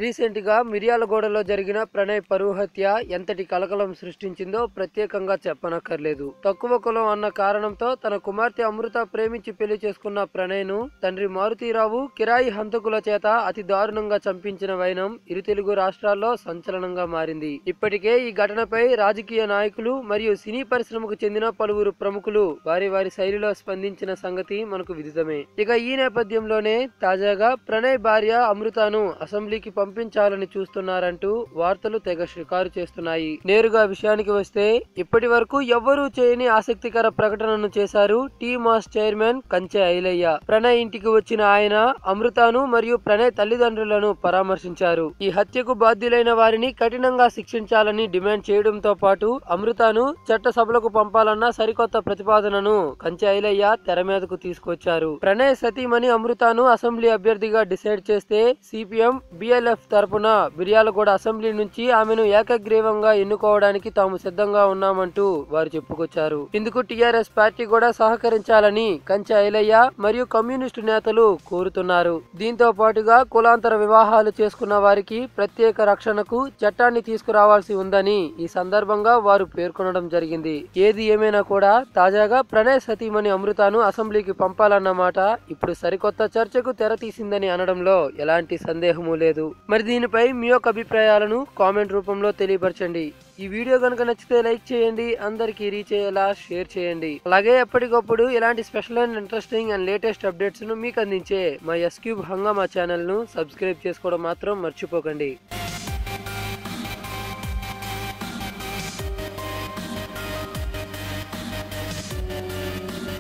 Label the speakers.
Speaker 1: Recent గా మిర్యాలగూడలో జరిగిన ప్రణయ్ పరువు హత్య ఎంతటి కలకలం సృష్టించిందో ప్రత్యేకంగా చెప్పనక్కర్లేదు. తక్కువ కులం అన్న కారణంతో తన కుమార్తె అమృత ప్రేమించి పెళ్లి చేసుకున్న ప్రణయ్ ను తండ్రి మారుతీరావు కిరాయి హంతకుల చేత అతి దారుణంగా చంపించిన వైనం ఇరు తెలుగు రాష్ట్రాల్లో సంచలనంగా మారింది. ఇప్పటికే ఈ ఘటనపై రాజకీయ నాయకులు మరియు సినీ పరిశ్రమకు చెందిన పలువురు ప్రముఖులు వారి వారి శైలిలో స్పందించిన సంగతి మనకు విదితమే. ఇక ఈ నేపథ్యంలోనే తాజాగా ప్రణయ్ భార్య అమృతను అసెంబ్లీకి పంపించాలని చూస్తున్నారంటూ వార్తలు తెగ షికారు చేస్తున్నాయి. నేరుగా విషయానికి వస్తే ఇప్పటి వరకు ఎవ్వరూ చేయని ఆసక్తికర ప్రకటనను చేశారు టీ మాస్ చైర్మన్ కంచె ఐలయ్య. ప్రణయ్ ఇంటికి వచ్చిన ఆయన అమృతను మరియు ప్రణయ్ తల్లిదండ్రులను పరామర్శించారు. ఈ హత్యకు బాధ్యులైన వారిని కఠినంగా శిక్షించాలని డిమాండ్ చేయడంతో పాటు అమృతను చట్టసభలకు పంపాలన్న సరికొత్త ప్రతిపాదనను కంచె ఐలయ్య తెర మీదకు తీసుకొచ్చారు. ప్రణయ్ సతీమణి అమృతను అసెంబ్లీ అభ్యర్థిగా డిసైడ్ చేస్తే సిపిఎం బిఎల్ఎఫ్ తరపున మిర్యాలగూడ అసెంబ్లీ నుంచి ఆమెను ఏకగ్రీవంగా ఎన్నుకోవడానికి తాము సిద్ధంగా ఉన్నామంటూ వారు చెప్పుకొచ్చారు. ఇందుకు టీఆర్ఎస్ పార్టీ కూడా సహకరించాలని కంచె ఐలయ్య మరియు కమ్యూనిస్టు నేతలు కోరుతున్నారు. దీంతో పాటుగా కులాంతర వివాహాలు చేసుకున్న వారికి ప్రత్యేక రక్షణకు చట్టాన్ని తీసుకురావాల్సి ఉందని ఈ సందర్భంగా వారు పేర్కొనడం జరిగింది. ఏది ఏమైనా కూడా తాజాగా ప్రణయ్ సతీమణి అమృతను అసెంబ్లీకి పంపాలన్నమాట ఇప్పుడు సరికొత్త చర్చకు తెరతీసిందని అనడంలో ఎలాంటి సందేహమూ లేదు. మరి దీనిపై మీ యొక్క అభిప్రాయాలను కామెంట్ రూపంలో తెలియపరచండి. ఈ వీడియో కనుక నచ్చితే లైక్ చేయండి, అందరికీ రీచ్ అయ్యేలా షేర్ చేయండి. అలాగే ఎప్పటికప్పుడు ఇలాంటి special and interesting and latest updates ను మీకు అందించే మా ఎస్ క్యూబ్ హంగామా ఛానల్ ను సబ్స్క్రైబ్ చేసుకోవడం మాత్రం మర్చిపోకండి.